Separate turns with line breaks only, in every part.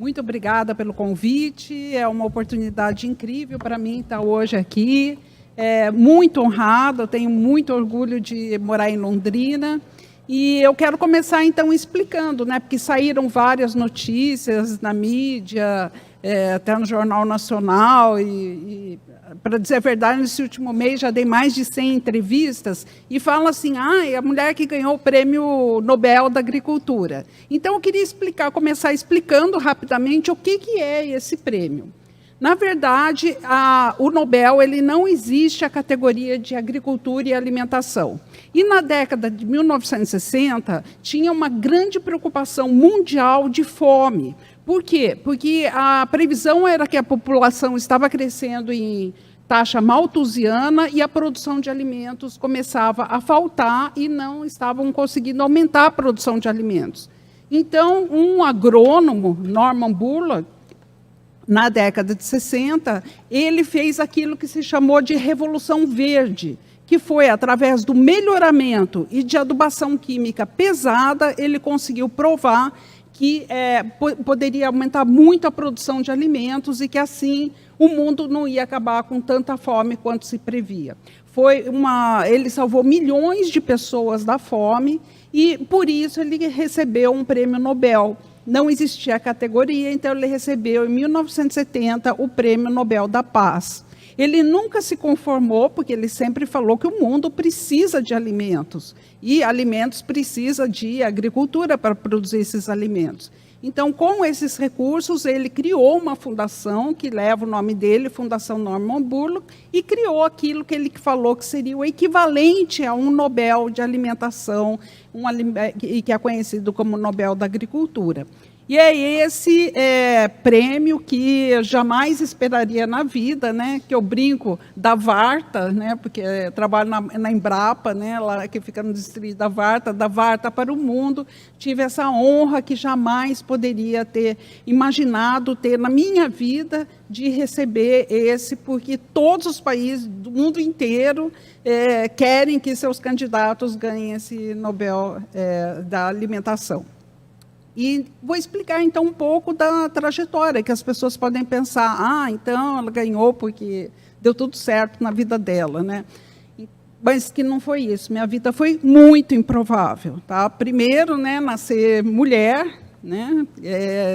Muito obrigada pelo convite, é uma oportunidade incrível para mim estar hoje aqui. Muito honrada, eu tenho muito orgulho de morar em Londrina. E eu quero começar, então, explicando, né, porque saíram várias notícias na mídia, até no Jornal Nacional, para dizer a verdade, nesse último mês já dei mais de 100 entrevistas, e falam assim, a mulher que ganhou o Prêmio Nobel da Agricultura. Então, eu queria começar explicando rapidamente o que é esse prêmio. Na verdade, o Nobel ele não existe a categoria de agricultura e alimentação. E na década de 1960, tinha uma grande preocupação mundial de fome. Por quê? Porque a previsão era que a população estava crescendo em taxa malthusiana e a produção de alimentos começava a faltar e não estavam conseguindo aumentar a produção de alimentos. Então, um agrônomo, Norman Borlaug, na década de 60, ele fez aquilo que se chamou de Revolução Verde, que foi, através do melhoramento e de adubação química pesada, ele conseguiu provar que poderia aumentar muito a produção de alimentos e que, assim, o mundo não ia acabar com tanta fome quanto se previa. Ele salvou milhões de pessoas da fome e, por isso, ele recebeu um prêmio Nobel. Não existia a categoria, então ele recebeu, em 1970, o Prêmio Nobel da Paz. Ele nunca se conformou, porque ele sempre falou que o mundo precisa de alimentos, e alimentos precisa de agricultura para produzir esses alimentos. Então, com esses recursos, ele criou uma fundação que leva o nome dele, Fundação Norman Borlaug, e criou aquilo que ele falou que seria o equivalente a um Nobel de alimentação, que é conhecido como Nobel da Agricultura. E é esse prêmio que eu jamais esperaria na vida, né? Que eu brinco da Varta, né? Porque eu trabalho na Embrapa, né? Lá que fica no distrito da Varta para o mundo. Tive essa honra que jamais poderia ter imaginado ter na minha vida de receber esse, porque todos os países do mundo inteiro querem que seus candidatos ganhem esse Nobel da alimentação. E vou explicar, então, um pouco da trajetória, que as pessoas podem pensar, então ela ganhou porque deu tudo certo na vida dela, né? Mas que não foi isso. Minha vida foi muito improvável. Tá? Primeiro, né, nascer mulher, né,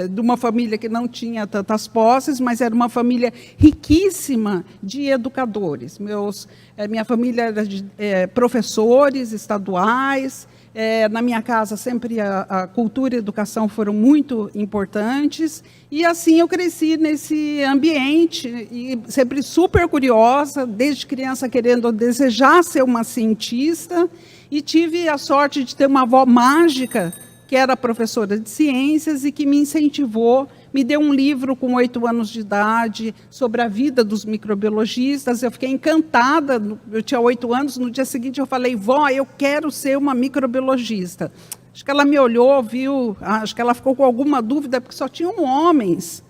de uma família que não tinha tantas posses, mas era uma família riquíssima de educadores. Minha família era de professores estaduais. Na minha casa, sempre a cultura e a educação foram muito importantes, e assim eu cresci nesse ambiente, e sempre super curiosa, desde criança desejar ser uma cientista, e tive a sorte de ter uma avó mágica, que era professora de ciências e que me incentivou, me deu um livro com 8 anos de idade sobre a vida dos microbiologistas. Eu fiquei encantada, eu tinha 8 anos, no dia seguinte eu falei, vó, eu quero ser uma microbiologista. Acho que ela me olhou, viu, acho que ela ficou com alguma dúvida, porque só tinham homens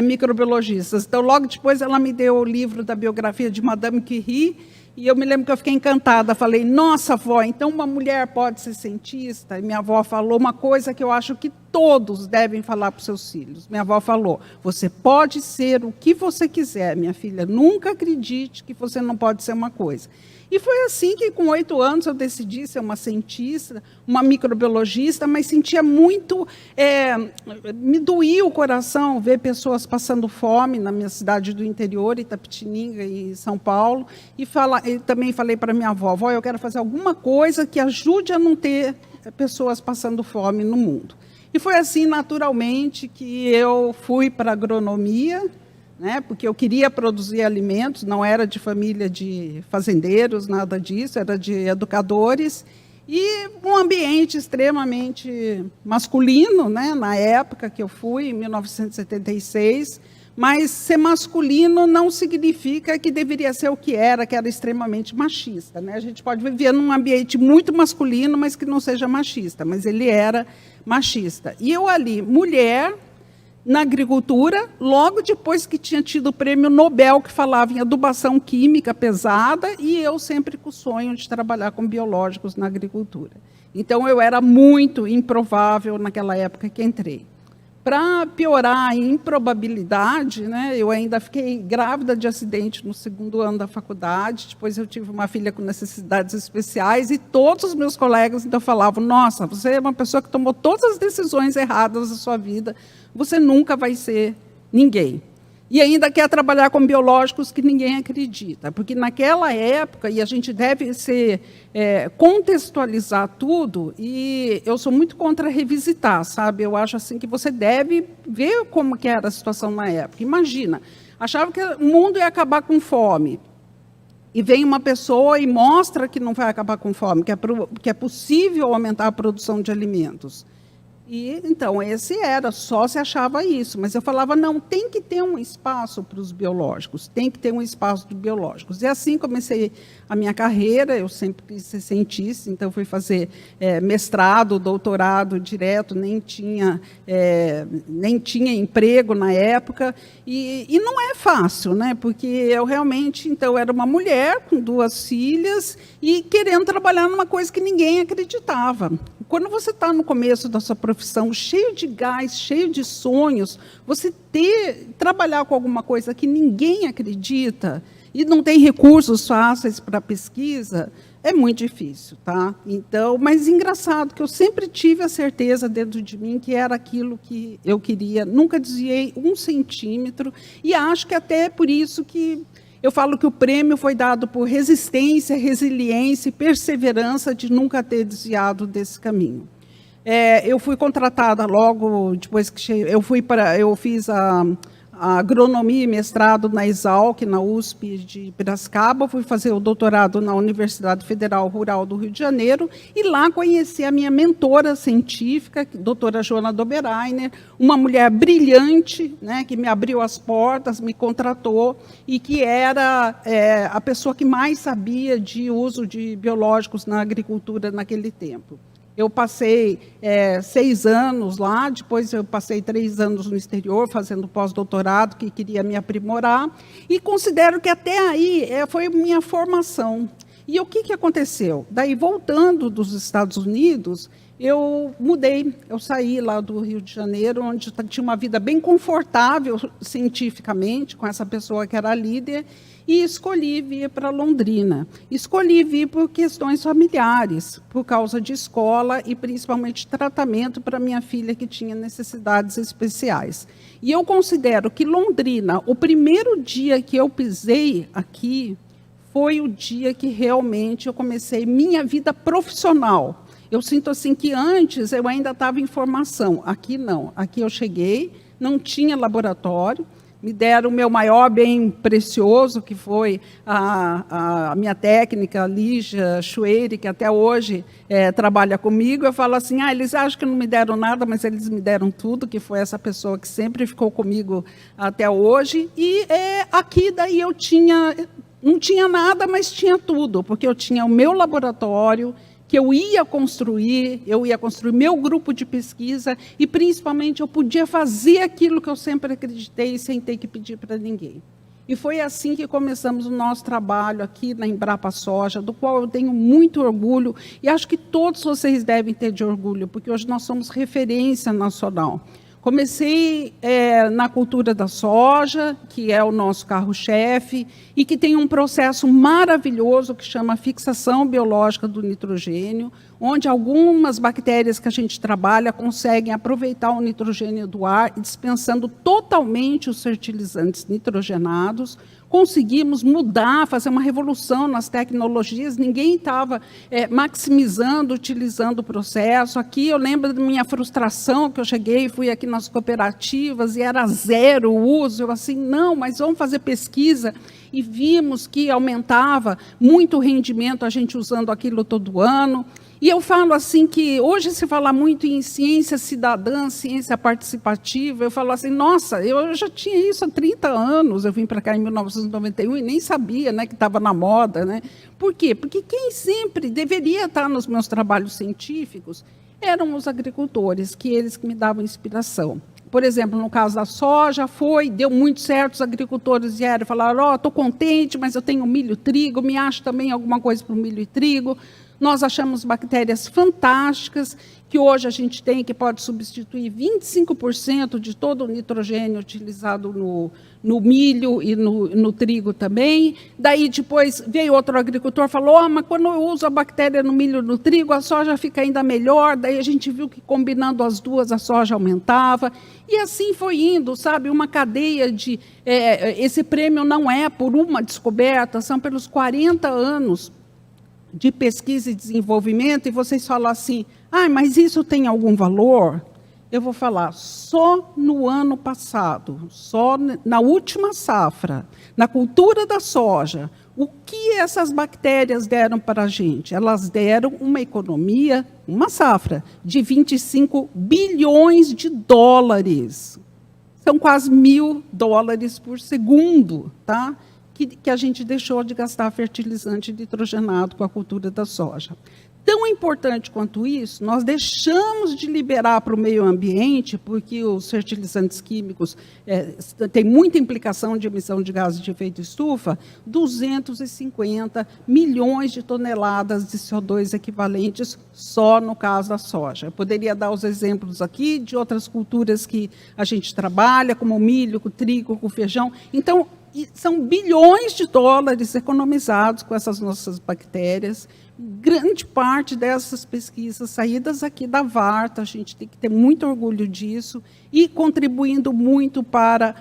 microbiologistas. Então, logo depois, ela me deu o livro da biografia de Madame Curie, e eu me lembro que eu fiquei encantada, falei, nossa, vó, então uma mulher pode ser cientista? E minha avó falou uma coisa que eu acho que todos devem falar para os seus filhos. Minha avó falou, você pode ser o que você quiser, minha filha, nunca acredite que você não pode ser uma coisa. E foi assim que, com 8 anos, eu decidi ser uma cientista, uma microbiologista, mas sentia muito... me doía o coração ver pessoas passando fome na minha cidade do interior, Itapetininga, em São Paulo, e também falei para minha avó, vó, eu quero fazer alguma coisa que ajude a não ter pessoas passando fome no mundo. E foi assim, naturalmente, que eu fui para a agronomia, né, porque eu queria produzir alimentos, não era de família de fazendeiros, nada disso, era de educadores, e um ambiente extremamente masculino, né, na época que eu fui, em 1976, mas ser masculino não significa que deveria ser o que era extremamente machista. Né? A gente pode viver num ambiente muito masculino, mas que não seja machista, mas ele era machista. E eu ali, mulher, na agricultura, logo depois que tinha tido o prêmio Nobel, que falava em adubação química pesada, e eu sempre com o sonho de trabalhar com biológicos na agricultura. Então, eu era muito improvável naquela época que entrei. Para piorar a improbabilidade, né, eu ainda fiquei grávida de acidente no 2º ano da faculdade, depois eu tive uma filha com necessidades especiais, e todos os meus colegas então falavam, nossa, você é uma pessoa que tomou todas as decisões erradas da sua vida, você nunca vai ser ninguém. E ainda quer trabalhar com biológicos que ninguém acredita, porque naquela época, e a gente deve contextualizar tudo, e eu sou muito contra revisitar, sabe? Eu acho assim que você deve ver como que era a situação na época. Imagina, achava que o mundo ia acabar com fome, e vem uma pessoa e mostra que não vai acabar com fome, que é possível aumentar a produção de alimentos. E, então, só se achava isso, mas eu falava, não, tem que ter um espaço para os biológicos, tem que ter um espaço de biológicos. E assim comecei a minha carreira, eu sempre quis ser cientista, então fui fazer mestrado, doutorado direto, nem tinha emprego na época, e não é fácil, né? Porque eu realmente, então, era uma mulher com 2 filhas e querendo trabalhar numa coisa que ninguém acreditava. Quando você está no começo da sua profissão, cheio de gás, cheio de sonhos, você trabalhar com alguma coisa que ninguém acredita e não tem recursos fáceis para pesquisa, é muito difícil, tá? Então, mas engraçado que eu sempre tive a certeza dentro de mim que era aquilo que eu queria, nunca desviei 1 centímetro, e acho que até é por isso que eu falo que o prêmio foi dado por resistência, resiliência e perseverança de nunca ter desviado desse caminho. Eu fui contratada logo depois que eu fiz a agronomia e mestrado na Exalc, na USP de Piracicaba, fui fazer o doutorado na Universidade Federal Rural do Rio de Janeiro, e lá conheci a minha mentora científica, a doutora Joana Doberainer, uma mulher brilhante, né, que me abriu as portas, me contratou, e que era a pessoa que mais sabia de uso de biológicos na agricultura naquele tempo. Eu passei 6 anos lá, depois eu passei 3 anos no exterior, fazendo pós-doutorado, que queria me aprimorar, e considero que até aí foi minha formação. E o que aconteceu? Daí, voltando dos Estados Unidos, eu mudei, eu saí lá do Rio de Janeiro, onde tinha uma vida bem confortável cientificamente, com essa pessoa que era líder, e escolhi vir para Londrina. Escolhi vir por questões familiares, por causa de escola e principalmente tratamento para minha filha que tinha necessidades especiais. E eu considero que Londrina, o primeiro dia que eu pisei aqui, foi o dia que realmente eu comecei minha vida profissional. Eu sinto assim que antes eu ainda estava em formação, aqui não. Aqui eu cheguei, não tinha laboratório, me deram o meu maior bem precioso, que foi a minha técnica, a Lígia Chueire, que até hoje trabalha comigo. Eu falo assim, eles acham que não me deram nada, mas eles me deram tudo, que foi essa pessoa que sempre ficou comigo até hoje. E aqui daí eu não tinha nada, mas tinha tudo, porque eu tinha o meu laboratório, que eu ia construir meu grupo de pesquisa e, principalmente, eu podia fazer aquilo que eu sempre acreditei sem ter que pedir para ninguém. E foi assim que começamos o nosso trabalho aqui na Embrapa Soja, do qual eu tenho muito orgulho, e acho que todos vocês devem ter de orgulho, porque hoje nós somos referência nacional. Comecei na cultura da soja, que é o nosso carro-chefe, e que tem um processo maravilhoso que chama fixação biológica do nitrogênio, onde algumas bactérias que a gente trabalha conseguem aproveitar o nitrogênio do ar, dispensando totalmente os fertilizantes nitrogenados. Conseguimos mudar, fazer uma revolução nas tecnologias, ninguém estava maximizando, utilizando o processo. Aqui eu lembro da minha frustração, que eu cheguei, fui aqui nas cooperativas e era 0 o uso. Eu assim, não, mas vamos fazer pesquisa. E vimos que aumentava muito o rendimento a gente usando aquilo todo ano. E eu falo assim que hoje se fala muito em ciência cidadã, ciência participativa. Eu falo assim, nossa, eu já tinha isso há 30 anos, eu vim para cá em 1991 e nem sabia, né, que estava na moda. Né? Por quê? Porque quem sempre deveria estar nos meus trabalhos científicos eram os agricultores, eles que me davam inspiração. Por exemplo, no caso da soja, deu muito certo, os agricultores vieram e falaram, estou contente, mas eu tenho milho e trigo, me acho também alguma coisa para o milho e trigo. Nós achamos bactérias fantásticas, que hoje a gente tem, que pode substituir 25% de todo o nitrogênio utilizado no milho e no trigo também. Daí, depois, veio outro agricultor e falou, mas quando eu uso a bactéria no milho e no trigo, a soja fica ainda melhor. Daí a gente viu que, combinando as duas, a soja aumentava. E assim foi indo, sabe, uma cadeia de... esse prêmio não é por uma descoberta, são pelos 40 anos de pesquisa e desenvolvimento, e vocês falam assim, mas isso tem algum valor? Eu vou falar, só no ano passado, só na última safra, na cultura da soja, o que essas bactérias deram para a gente? Elas deram uma economia, uma safra, de 25 bilhões de dólares. São quase $1.000 por segundo, tá? Que a gente deixou de gastar fertilizante nitrogenado com a cultura da soja. Tão importante quanto isso, nós deixamos de liberar para o meio ambiente, porque os fertilizantes químicos têm muita implicação de emissão de gases de efeito estufa, 250 milhões de toneladas de CO2 equivalentes só no caso da soja. Eu poderia dar os exemplos aqui de outras culturas que a gente trabalha, como o milho, o trigo, o feijão. Então, são bilhões de dólares economizados com essas nossas bactérias. Grande parte dessas pesquisas saídas aqui da Varta, a gente tem que ter muito orgulho disso, e contribuindo muito para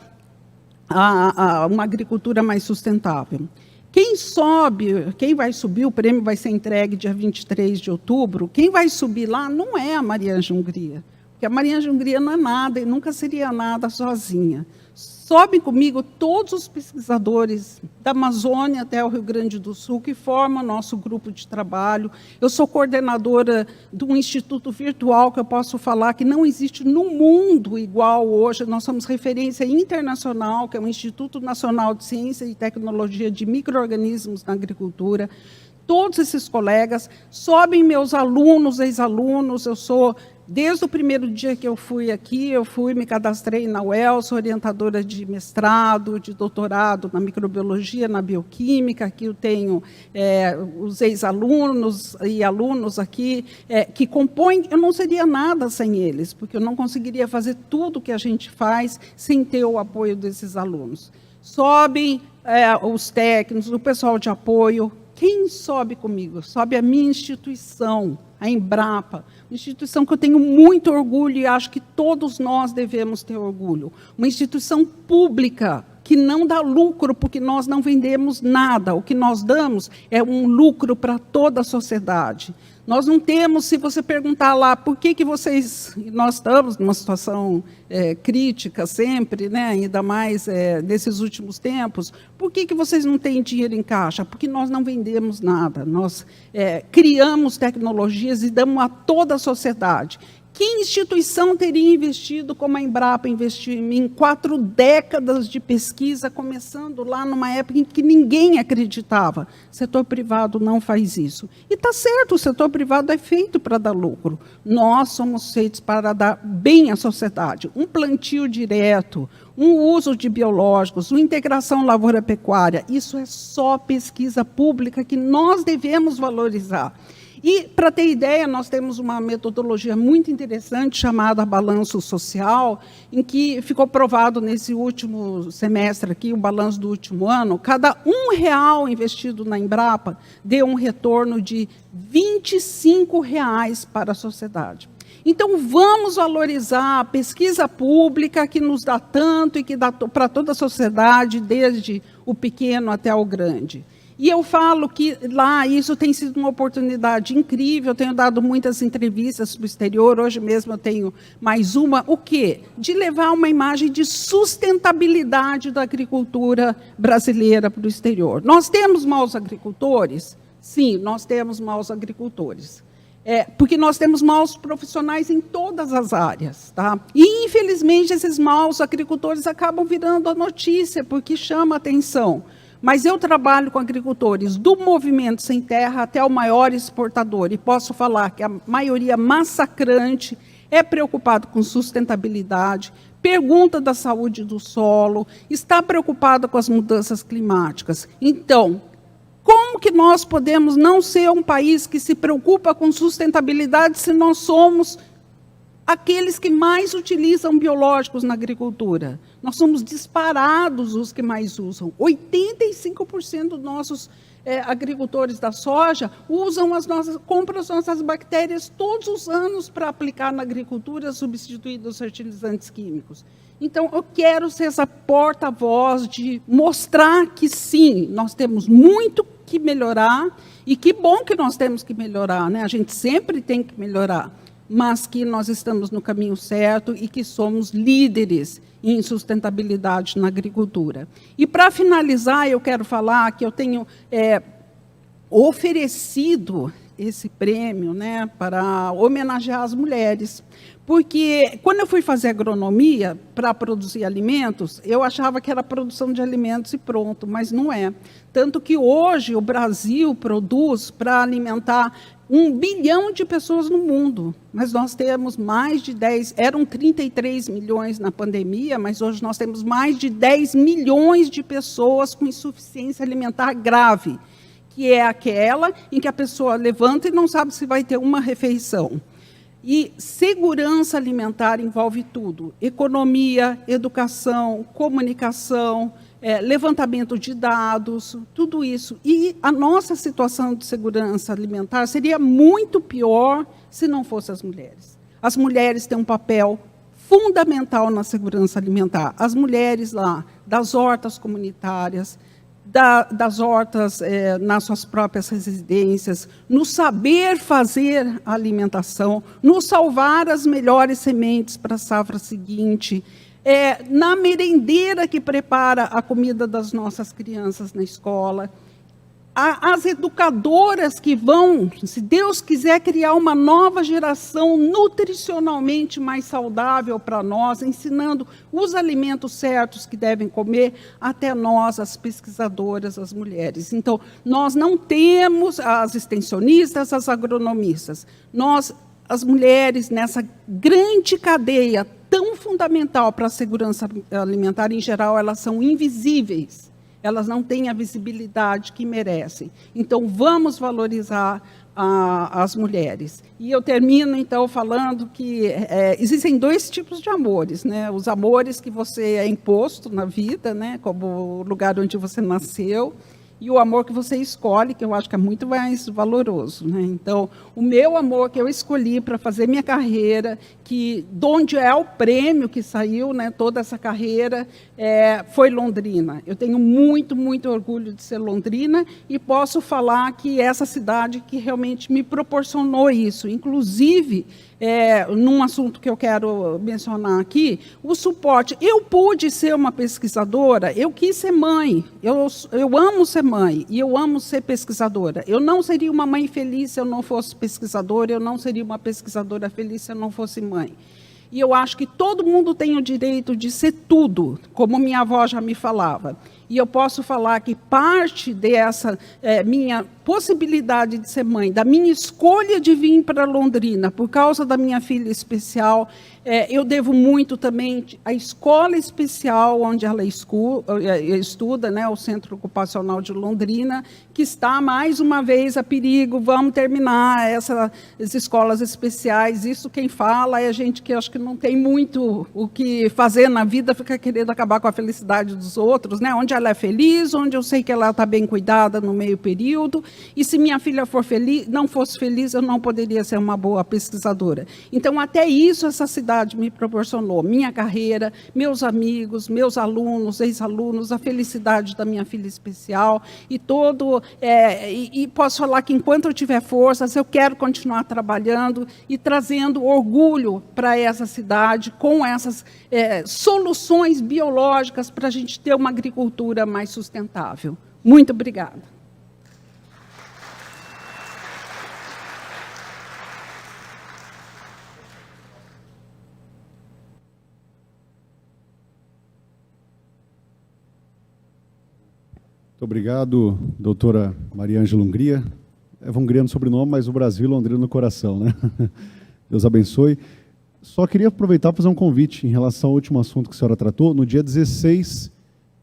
uma agricultura mais sustentável. Quem vai subir, o prêmio vai ser entregue dia 23 de outubro, quem vai subir lá não é a Mariângela Hungria, porque a Mariângela Hungria não é nada e nunca seria nada sozinha. Sobem comigo todos os pesquisadores da Amazônia até o Rio Grande do Sul, que formam nosso grupo de trabalho. Eu sou coordenadora de um instituto virtual que eu posso falar que não existe no mundo igual hoje. Nós somos referência internacional, que é o Instituto Nacional de Ciência e Tecnologia de Micro-Organismos na Agricultura. Todos esses colegas, sobem meus alunos, ex-alunos, eu sou... Desde o primeiro dia que eu fui aqui, me cadastrei na UEL, sou orientadora de mestrado, de doutorado na microbiologia, na bioquímica. Aqui eu tenho os ex-alunos e alunos aqui que compõem. Eu não seria nada sem eles, porque eu não conseguiria fazer tudo o que a gente faz sem ter o apoio desses alunos. Sobem os técnicos, o pessoal de apoio. Quem sobe comigo? Sobe a minha instituição, a Embrapa, uma instituição que eu tenho muito orgulho e acho que todos nós devemos ter orgulho. Uma instituição pública que não dá lucro, porque nós não vendemos nada. O que nós damos é um lucro para toda a sociedade. Nós não temos, se você perguntar lá, por que vocês... Nós estamos numa situação crítica sempre, né? Ainda mais nesses últimos tempos. Por que vocês não têm dinheiro em caixa? Porque nós não vendemos nada. Nós criamos tecnologias e damos a toda a sociedade. Que instituição teria investido, como a Embrapa investiu em mim, 4 décadas de pesquisa, começando lá numa época em que ninguém acreditava? O setor privado não faz isso. E está certo, o setor privado é feito para dar lucro. Nós somos feitos para dar bem à sociedade. Um plantio direto, um uso de biológicos, uma integração lavoura-pecuária, isso é só pesquisa pública que nós devemos valorizar. E, para ter ideia, nós temos uma metodologia muito interessante chamada balanço social, em que ficou provado nesse último semestre aqui, o balanço do último ano, cada R$1 investido na Embrapa deu um retorno de R$25 para a sociedade. Então, vamos valorizar a pesquisa pública que nos dá tanto e que dá para toda a sociedade, desde o pequeno até o grande. E eu falo que lá isso tem sido uma oportunidade incrível, eu tenho dado muitas entrevistas para o exterior, hoje mesmo eu tenho mais uma. O quê? De levar uma imagem de sustentabilidade da agricultura brasileira para o exterior. Nós temos maus agricultores? Sim, nós temos maus agricultores. Porque nós temos maus profissionais em todas as áreas. Tá? E, infelizmente, esses maus agricultores acabam virando a notícia, porque chama a atenção. Mas eu trabalho com agricultores do movimento sem terra até o maior exportador, e posso falar que a maioria massacrante é preocupado com sustentabilidade, pergunta da saúde do solo, está preocupado com as mudanças climáticas. Então, como como que nós podemos não ser um país que se preocupa com sustentabilidade se nós somos aqueles que mais utilizam biológicos na agricultura? Nós somos disparados os que mais usam. 85% dos nossos agricultores da soja compram as nossas bactérias todos os anos para aplicar na agricultura, substituindo os fertilizantes químicos. Então, eu quero ser essa porta-voz de mostrar que, sim, nós temos muito que melhorar, e que bom que nós temos que melhorar, né? A gente sempre tem que melhorar, mas que nós estamos no caminho certo e que somos líderes em sustentabilidade na agricultura. E, para finalizar, eu quero falar que eu tenho oferecido esse prêmio, né, para homenagear as mulheres, porque quando eu fui fazer agronomia para produzir alimentos, eu achava que era produção de alimentos e pronto, mas não é. Tanto que hoje o Brasil produz para alimentar 1 bilhão de pessoas no mundo, mas nós temos mais de 10, eram 33 milhões na pandemia, mas hoje nós temos mais de 10 milhões de pessoas com insuficiência alimentar grave, que é aquela em que a pessoa levanta e não sabe se vai ter uma refeição. E segurança alimentar envolve tudo: economia, educação, comunicação, levantamento de dados, tudo isso. E a nossa situação de segurança alimentar seria muito pior se não fossem as mulheres. As mulheres têm um papel fundamental na segurança alimentar. As mulheres lá, das hortas comunitárias, das hortas nas suas próprias residências, no saber fazer a alimentação, no salvar as melhores sementes para a safra seguinte, na merendeira que prepara a comida das nossas crianças na escola, as educadoras que vão, se Deus quiser, criar uma nova geração nutricionalmente mais saudável para nós, ensinando os alimentos certos que devem comer, até nós, as pesquisadoras, as mulheres. Então, nós não temos as extensionistas, as agronomistas. Nós, as mulheres, nessa grande cadeia tão fundamental para a segurança alimentar em geral, elas são invisíveis. Elas não têm a visibilidade que merecem. Então, vamos valorizar as mulheres. E eu termino, então, falando que existem 2 tipos de amores, né? Os amores que você é imposto na vida, né? Como o lugar onde você nasceu, e o amor que você escolhe, que eu acho que é muito mais valoroso, né? Então, o meu amor que eu escolhi para fazer minha carreira, que de onde é o prêmio que saiu, né, toda essa carreira, foi Londrina. Eu tenho muito, muito orgulho de ser londrina e posso falar que essa cidade que realmente me proporcionou isso. Inclusive, num assunto que eu quero mencionar aqui, o suporte. Eu pude ser uma pesquisadora, eu quis ser mãe, eu amo ser mãe e eu amo ser pesquisadora. Eu não seria uma mãe feliz se eu não fosse pesquisadora, eu não seria uma pesquisadora feliz se eu não fosse mãe. E eu acho que todo mundo tem o direito de ser tudo, como minha avó já me falava. E eu posso falar que parte dessa minha possibilidade de ser mãe, da minha escolha de vir para Londrina, por causa da minha filha especial, eu devo muito também à escola especial onde ela estuda, né, o Centro Ocupacional de Londrina, que está, mais uma vez, a perigo. Vamos terminar essas escolas especiais. Isso quem fala é gente que acho que não tem muito o que fazer na vida, fica querendo acabar com a felicidade dos outros, né? Onde ela é feliz, onde eu sei que ela está bem cuidada no meio período, e se minha filha for feliz, não fosse feliz, eu não poderia ser uma boa pesquisadora. Então, até isso essa cidade me proporcionou, minha carreira, meus amigos, meus alunos, ex-alunos, a felicidade da minha filha especial, e e posso falar que enquanto eu tiver forças, eu quero continuar trabalhando e trazendo orgulho para essa cidade, com essas soluções biológicas para a gente ter uma agricultura mais sustentável. Muito obrigada.
Muito obrigado, doutora Maria Ângela Hungria. Hungria no sobrenome, mas o Brasil, Londrina no coração, né? Deus abençoe. Só queria aproveitar para fazer um convite em relação ao último assunto que a senhora tratou. No dia 16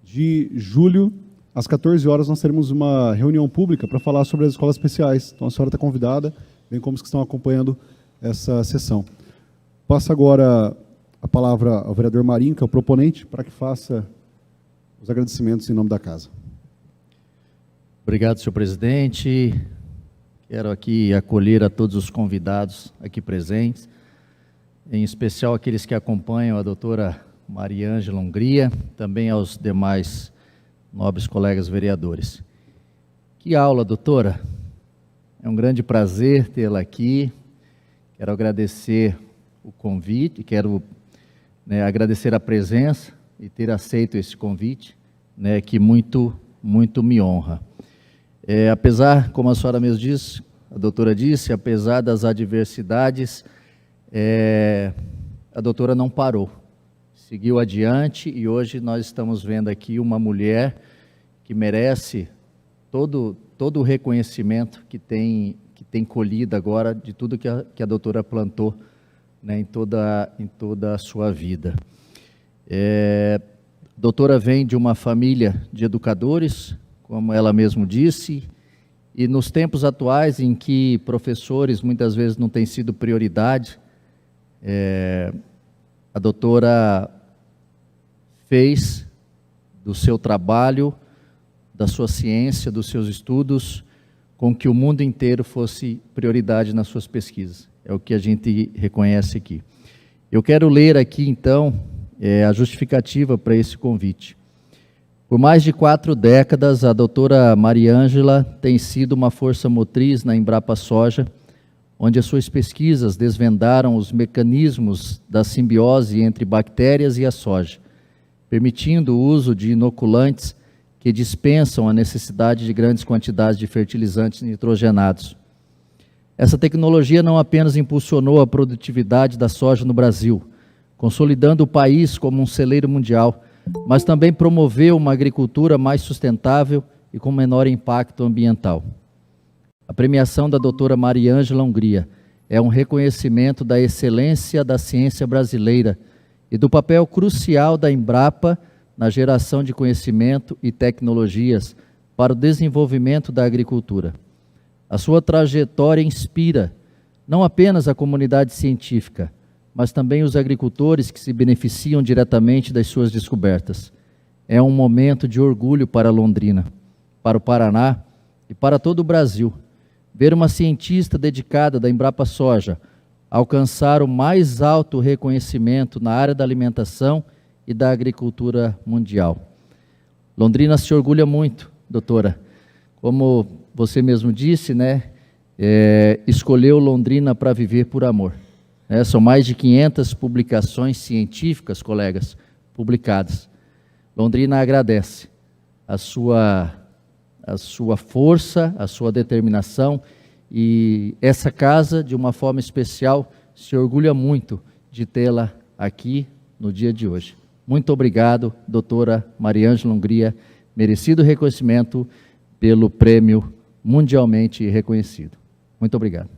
de julho, às 14 horas nós teremos uma reunião pública para falar sobre as escolas especiais. Então a senhora está convidada, bem como os que estão acompanhando essa sessão. Passo agora a palavra ao vereador Marinho, que é o proponente, para que faça os agradecimentos em nome da casa.
Obrigado, senhor presidente. Quero aqui acolher a todos os convidados aqui presentes, em especial aqueles que acompanham a doutora Mariângela Hungria, também aos demais nobres colegas vereadores. Que aula, doutora! É um grande prazer tê-la aqui. Quero agradecer o convite, quero agradecer a presença e ter aceito esse convite, que muito me honra. Apesar, como a senhora mesmo disse, a doutora disse, apesar das adversidades, a doutora não parou, seguiu adiante, e hoje nós estamos vendo aqui uma mulher que merece todo o reconhecimento que tem colhido agora de tudo que a doutora plantou, em toda a sua vida. A doutora vem de uma família de educadores, como ela mesmo disse, e nos tempos atuais em que professores muitas vezes não têm sido prioridade, a doutora fez do seu trabalho, da sua ciência, dos seus estudos, com que o mundo inteiro fosse prioridade nas suas pesquisas. É o que a gente reconhece aqui. Eu quero ler aqui, então, a justificativa para esse convite. Por mais de 4 décadas, a doutora Mariângela tem sido uma força motriz na Embrapa Soja, onde as suas pesquisas desvendaram os mecanismos da simbiose entre bactérias e a soja, permitindo o uso de inoculantes que dispensam a necessidade de grandes quantidades de fertilizantes nitrogenados. Essa tecnologia não apenas impulsionou a produtividade da soja no Brasil, consolidando o país como um celeiro mundial, mas também promoveu uma agricultura mais sustentável e com menor impacto ambiental. A premiação da doutora Mariângela Hungria é um reconhecimento da excelência da ciência brasileira e do papel crucial da Embrapa na geração de conhecimento e tecnologias para o desenvolvimento da agricultura. A sua trajetória inspira não apenas a comunidade científica, mas também os agricultores que se beneficiam diretamente das suas descobertas. É um momento de orgulho para Londrina, para o Paraná e para todo o Brasil, ver uma cientista dedicada da Embrapa Soja alcançar o mais alto reconhecimento na área da alimentação e da agricultura mundial. Londrina se orgulha muito, doutora. Como você mesmo disse, escolheu Londrina para viver por amor. São mais de 500 publicações científicas, colegas, publicadas. Londrina agradece a sua força, a sua determinação, e essa casa, de uma forma especial, se orgulha muito de tê-la aqui no dia de hoje. Muito obrigado, doutora Mariângela Hungria, merecido reconhecimento pelo prêmio mundialmente reconhecido. Muito obrigado.